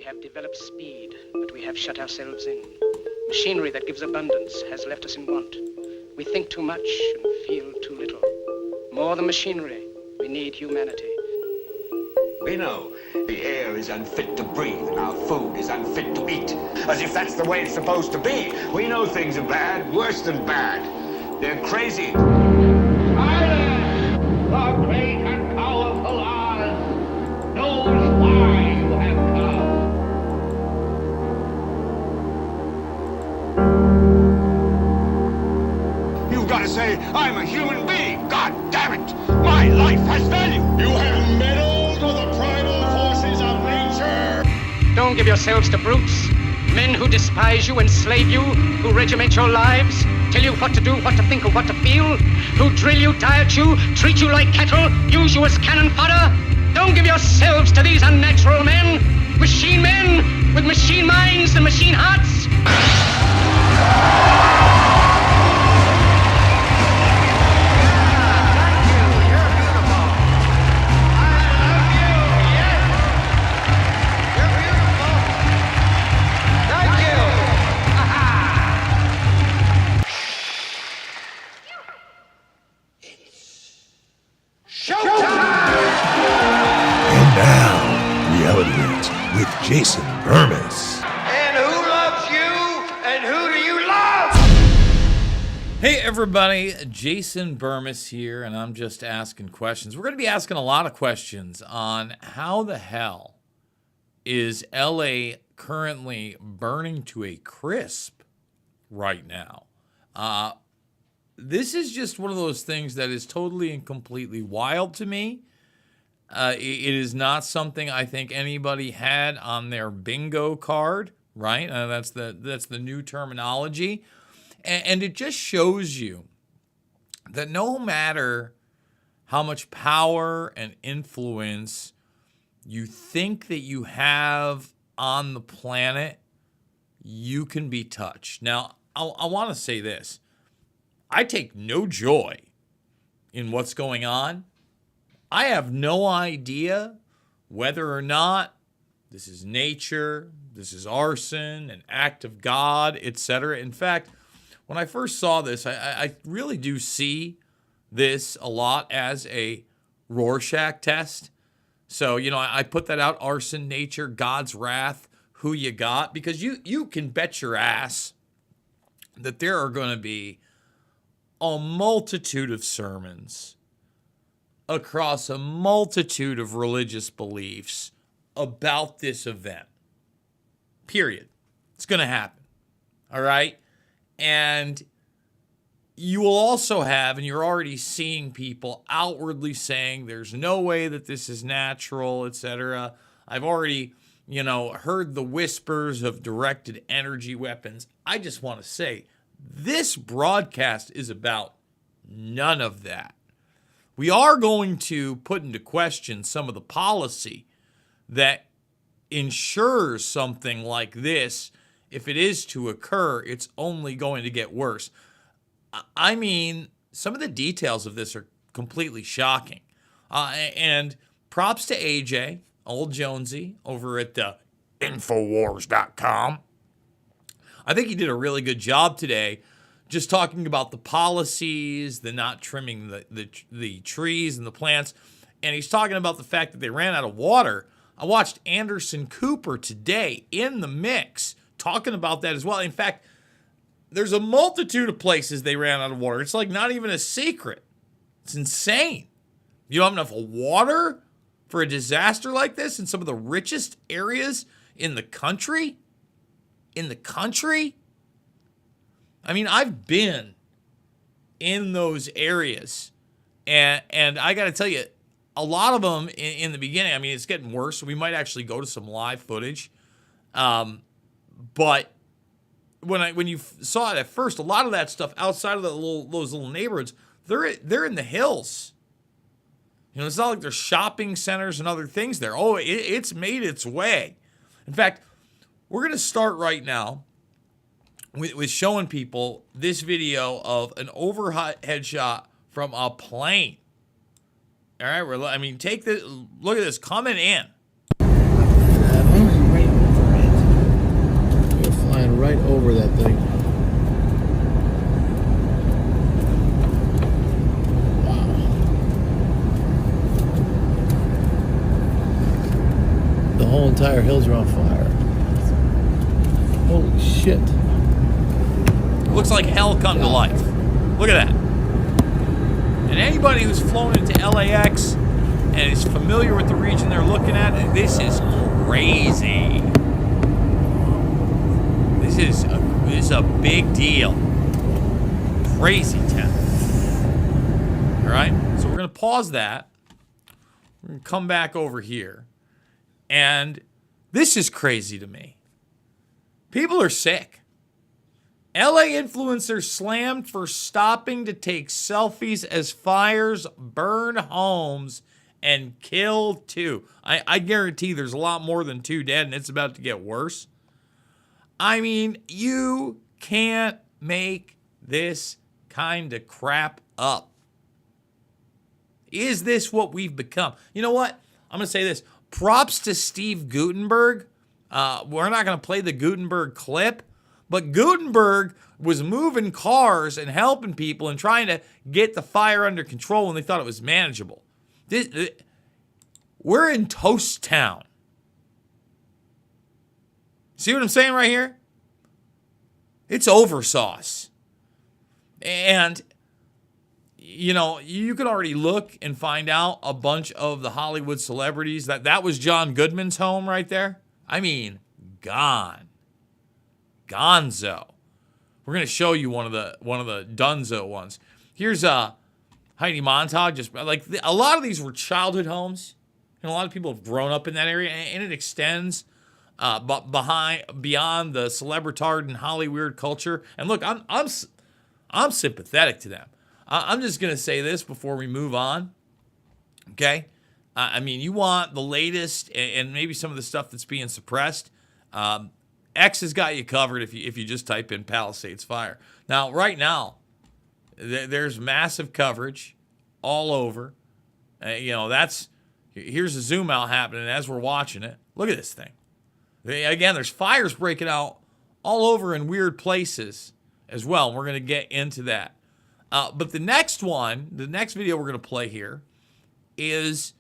have developed speed, but we have shut ourselves in. Machinery that gives abundance has left us in want. We think too much and feel too little. More than machinery, we need humanity. We know the air is unfit to breathe and our food is unfit to eat. As if that's the way it's supposed to be. We know things are bad, worse than bad. They're crazy. Silence! The great and powerful Oz knows why you have come. You've got to say, I'm a human being. God damn it! My life has value. You have meddled with the primal forces of nature. Don't give yourselves to brutes, men who despise you, enslave you, who regiment your lives, tell you what to do, what to think, or what to feel, who drill you, diet you, treat you like cattle, use you as cannon fodder. Don't give yourselves to these unnatural men with machine minds and machine hearts. With Jason Bermas. And who loves you? And who do you love? Hey everybody, Jason Bermas here, and I'm just asking questions. We're going to be asking a lot of questions on how the hell is LA currently burning to a crisp right now. This is just one of those things that is totally and completely wild to me. It is not something I think anybody had on their bingo card, right? That's the new terminology. And it just shows you that no matter how much power and influence you think that you have on the planet, you can be touched. Now, I want to say this. I take no joy in what's going on. I have no idea whether or not this is nature, this is arson, an act of God, etc. In fact, when I first saw this, I really do see this a lot as a Rorschach test. So, I put that out, arson, nature, God's wrath, who you got, because you can bet your ass that there are going to be a multitude of sermons across a multitude of religious beliefs about this event. Period. It's going to happen. All right? And you will also have, and you're already seeing people outwardly saying there's no way that this is natural, etc. I've already, heard the whispers of directed energy weapons. I just want to say this broadcast is about none of that. We are going to put into question some of the policy that ensures something like this. If it is to occur, it's only going to get worse. I mean, some of the details of this are completely shocking. And props to AJ, old Jonesy, over at the Infowars.com. I think he did a really good job today just talking about the policies, the not trimming the trees and the plants. And he's talking about the fact that they ran out of water. I watched Anderson Cooper today in the mix talking about that as well. In fact, there's a multitude of places they ran out of water. It's like not even a secret. It's insane. You don't have enough water for a disaster like this in some of the richest areas in the country? In the country? I mean, I've been in those areas, and I got to tell you, a lot of them in the beginning, I mean, it's getting worse, so we might actually go to some live footage. But when you saw it at first, a lot of that stuff outside of those little neighborhoods, they're in the hills. It's not like there's shopping centers and other things there. Oh, it's made its way. In fact, we're going to start right now with showing people this video of an overhead shot from a plane. All right, take this. Look at this coming in. over that thing. Wow. The whole entire hills are on fire. Holy shit. Looks like hell come to life. Look at that. And anybody who's flown into LAX and is familiar with the region they're looking at, this is crazy. This is a big deal. Crazy town. All right? So we're going to pause that. We're going to come back over here. And this is crazy to me. People are sick. LA influencers slammed for stopping to take selfies as fires burn homes and kill 2. I guarantee there's a lot more than 2 dead, and it's about to get worse. I mean, you can't make this kind of crap up. Is this what we've become? You know what? I'm going to say this. Props to Steve Guttenberg. We're not going to play the Guttenberg clip, but Guttenberg was moving cars and helping people and trying to get the fire under control when they thought it was manageable. We're in Toast Town. See what I'm saying right here? It's oversauce. And, you know, you could already look and find out a bunch of the Hollywood celebrities. That was John Goodman's home right there. I mean, gone. Gonzo. We're going to show you one of the Dunzo ones. Here's Heidi Montag. Just like a lot of these were childhood homes, and a lot of people have grown up in that area, and it extends but beyond the celebritard and Hollywood culture. And look, I'm sympathetic to them. I'm just going to say this before we move on. Okay? I mean, you want the latest and maybe some of the stuff that's being suppressed. X has got you covered if you just type in Palisades Fire. Now, right now, there's massive coverage all over. Here's a zoom out happening as we're watching it. Look at this thing. Again, there's fires breaking out all over in weird places as well. We're going to get into that. But the next video we're going to play here is,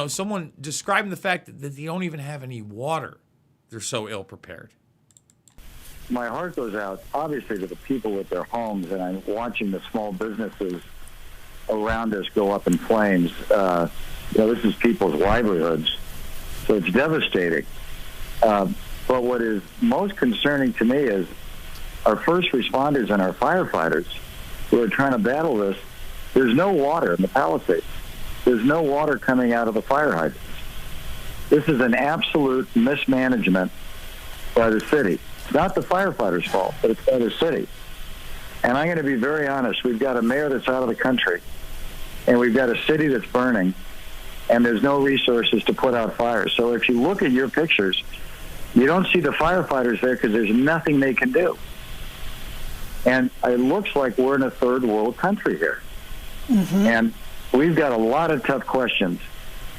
someone describing the fact that they don't even have any water. They're so ill-prepared. My heart goes out, obviously, to the people with their homes, and I'm watching the small businesses around us go up in flames. This is people's livelihoods, so it's devastating. But what is most concerning to me is our first responders and our firefighters who are trying to battle this. There's no water in the Palisades. There's no water coming out of the fire hydrants. This is an absolute mismanagement by the city. It's not the firefighters' fault, but it's by the city. And I'm going to be very honest. We've got a mayor that's out of the country, and we've got a city that's burning, and there's no resources to put out fires. So if you look at your pictures, you don't see the firefighters there because there's nothing they can do. And it looks like we're in a third world country here. Mm-hmm. And we've got a lot of tough questions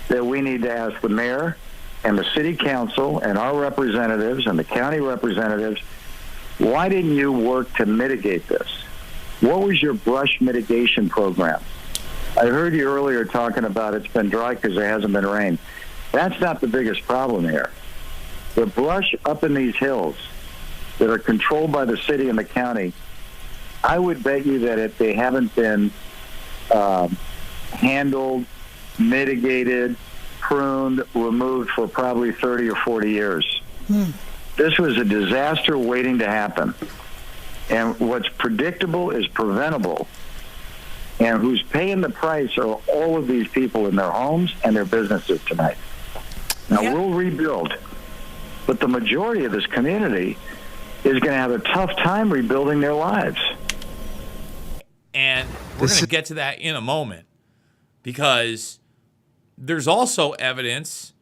that we need to ask the mayor and the city council and our representatives and the county representatives. Why didn't you work to mitigate this? What was your brush mitigation program? I heard you earlier talking about it's been dry because there hasn't been rain. That's not the biggest problem here. The brush up in these hills that are controlled by the city and the county, I would bet you that if they haven't been handled, mitigated, pruned, removed for probably 30 or 40 years. This was a disaster waiting to happen. And what's predictable is preventable. And who's paying the price are all of these people in their homes and their businesses tonight. Now, we'll rebuild, but the majority of this community is going to have a tough time rebuilding their lives. And we're going to get to that in a moment, because there's also evidence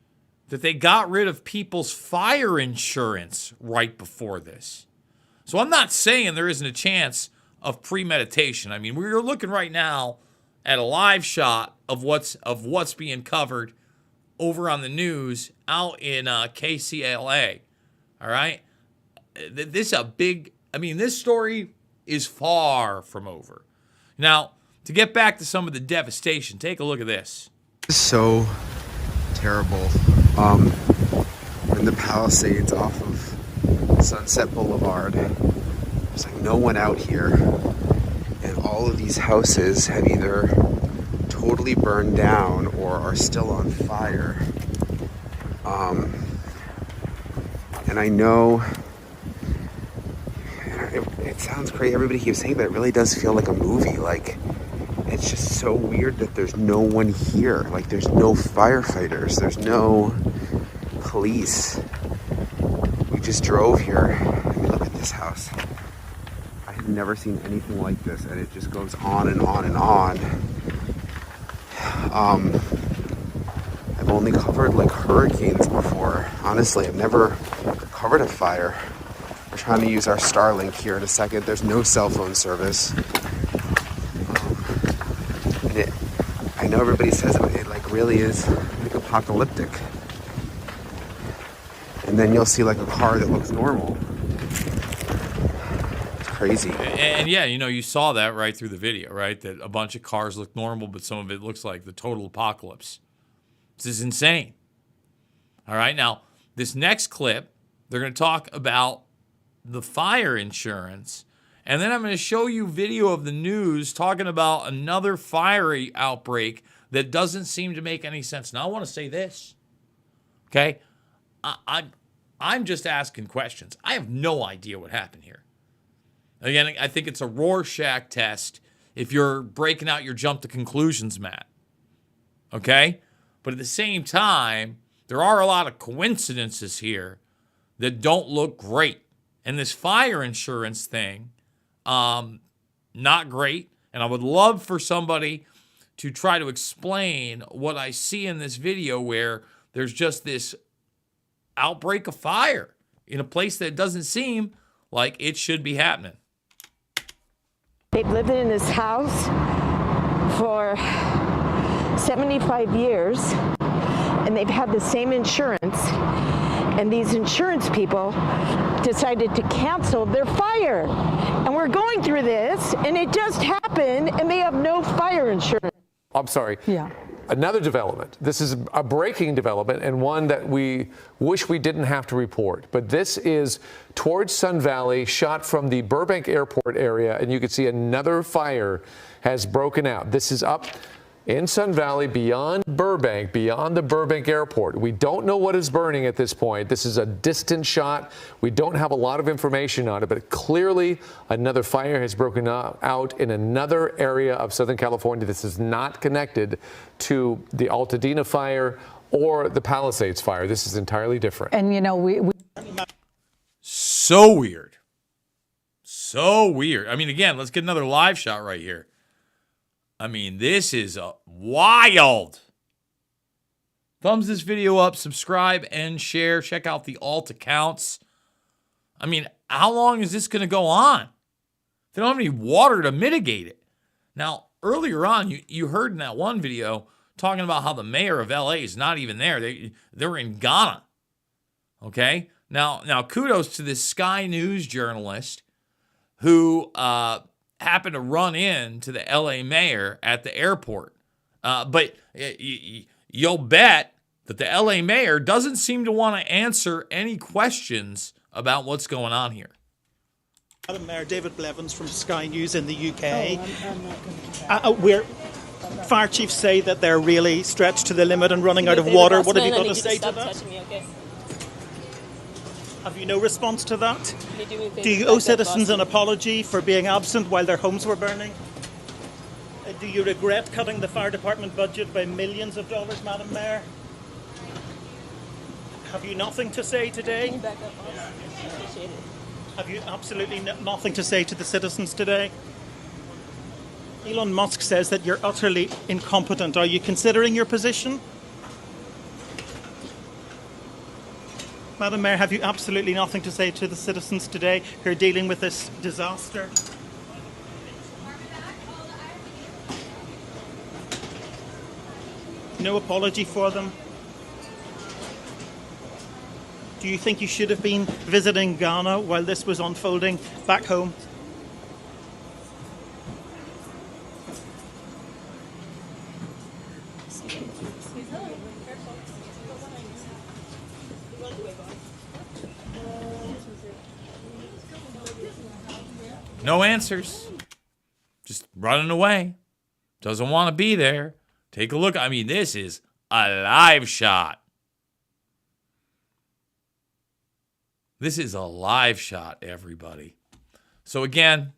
that they got rid of people's fire insurance right before this. So I'm not saying there isn't a chance of premeditation. I mean, we're looking right now at a live shot of what's being covered over on the news out in KCLA. All right? this story is far from over. Now, to get back to some of the devastation, take a look at this. It's so terrible. In the Palisades off of Sunset Boulevard, there's like no one out here. And all of these houses have either totally burned down or are still on fire. And I know it sounds crazy. Everybody keeps saying that it really does feel like a movie. Like, it's just so weird that there's no one here. Like, there's no firefighters. There's no police. We just drove here. I mean, look at this house. I have never seen anything like this, and it just goes on and on and on. I've only covered like hurricanes before. Honestly, I've never covered a fire. We're trying to use our Starlink here in a second. There's no cell phone service. And I know everybody says it like really is like apocalyptic. And then you'll see like a car that looks normal. It's crazy. And yeah, you saw that right through the video, right? That a bunch of cars look normal, but some of it looks like the total apocalypse. This is insane. All right, now, this next clip, they're going to talk about the fire insurance, and then I'm going to show you video of the news talking about another fiery outbreak that doesn't seem to make any sense. Now, I want to say this, okay? I'm just asking questions. I have no idea what happened here. Again, I think it's a Rorschach test if you're breaking out your jump to conclusions mat, okay? But at the same time, there are a lot of coincidences here that don't look great. And this fire insurance thing, not great. And I would love for somebody to try to explain what I see in this video where there's just this outbreak of fire in a place that doesn't seem like it should be happening. They've lived in this house for 75 years, and they've had the same insurance. And these insurance people decided to cancel their fire. And we're going through this, and it just happened, and they have no fire insurance. I'm sorry. Yeah. Another development. This is a breaking development and one that we wish we didn't have to report. But this is towards Sun Valley, shot from the Burbank Airport area, and you can see another fire has broken out. This is up in Sun Valley, beyond Burbank, beyond the Burbank Airport. We don't know what is burning at this point. This is a distant shot. We don't have a lot of information on it, but clearly another fire has broken out in another area of Southern California. This is not connected to the Altadena fire or the Palisades fire. This is entirely different. And, we So weird. So weird. I mean, again, let's get another live shot right here. I mean, this is wild. Thumbs this video up, subscribe, and share. Check out the alt accounts. I mean, how long is this going to go on? They don't have any water to mitigate it. Now, earlier on, you heard in that one video talking about how the mayor of LA is not even there. They're in Ghana. Okay? Now, kudos to this Sky News journalist who happened to run into the LA mayor at the airport. But you'll bet that the LA mayor doesn't seem to want to answer any questions about what's going on here. Madam Mayor, David Blevins from Sky News in the UK. We're fire chiefs say that they're really stretched to the limit and running out of water. What have you got to say to that? Have you no response to that? Do you owe citizens an apology for being absent while their homes were burning? Do you regret cutting the fire department budget by millions of dollars, Madam Mayor? Have you nothing to say today? Can you back up? I appreciate it. Have you absolutely nothing to say to the citizens today? Elon Musk says that you're utterly incompetent. Are you considering your position? Madam Mayor, have you absolutely nothing to say to the citizens today who are dealing with this disaster? No apology for them? Do you think you should have been visiting Ghana while this was unfolding back home? No answers. Just running away. Doesn't want to be there. Take a look. I mean, this is a live shot. This is a live shot, everybody. So again,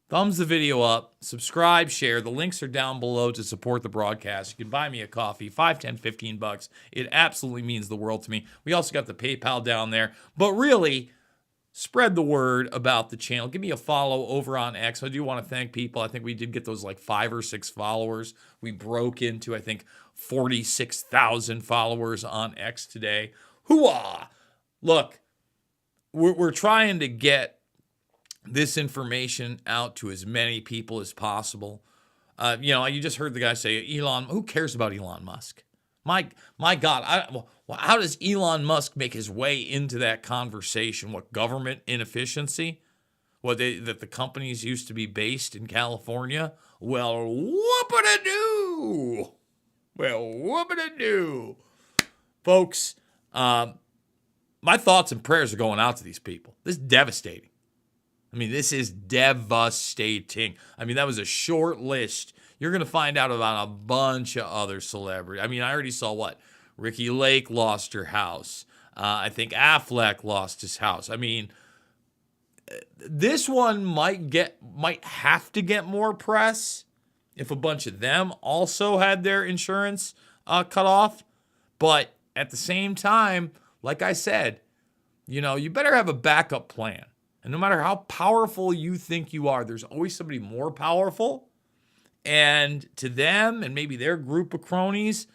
thumbs the video up, subscribe, share. The links are down below to support the broadcast. You can buy me a coffee, $5, $10, $15. It absolutely means the world to me. We also got the PayPal down there. But really, spread the word about the channel. Give me a follow over on X. I do want to thank people. I think we did get those like 5 or 6 followers. We broke into, I think, 46,000 followers on X today. Hooah! Look, we're trying to get this information out to as many people as possible. You just heard the guy say, Elon, who cares about Elon Musk? My God, how does Elon Musk make his way into that conversation? What, government inefficiency? That the companies used to be based in California? Well, whoop-a-da-doo! Well, whoop-a-da-doo! Folks, my thoughts and prayers are going out to these people. This is devastating. I mean, this is devastating. I mean, that was a short list. You're going to find out about a bunch of other celebrities. I mean, I already saw Ricky Lake lost her house. I think Affleck lost his house. I mean, this one might have to get more press if a bunch of them also had their insurance cut off. But at the same time, like I said, you better have a backup plan. And no matter how powerful you think you are, there's always somebody more powerful. And to them and maybe their group of cronies,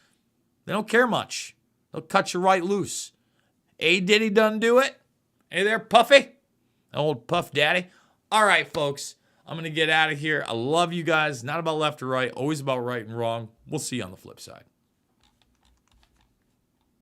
they don't care much. They'll cut you right loose. A Diddy done do it. Hey there, Puffy. Old Puff Daddy. All right, folks. I'm going to get out of here. I love you guys. Not about left or right. Always about right and wrong. We'll see you on the flip side.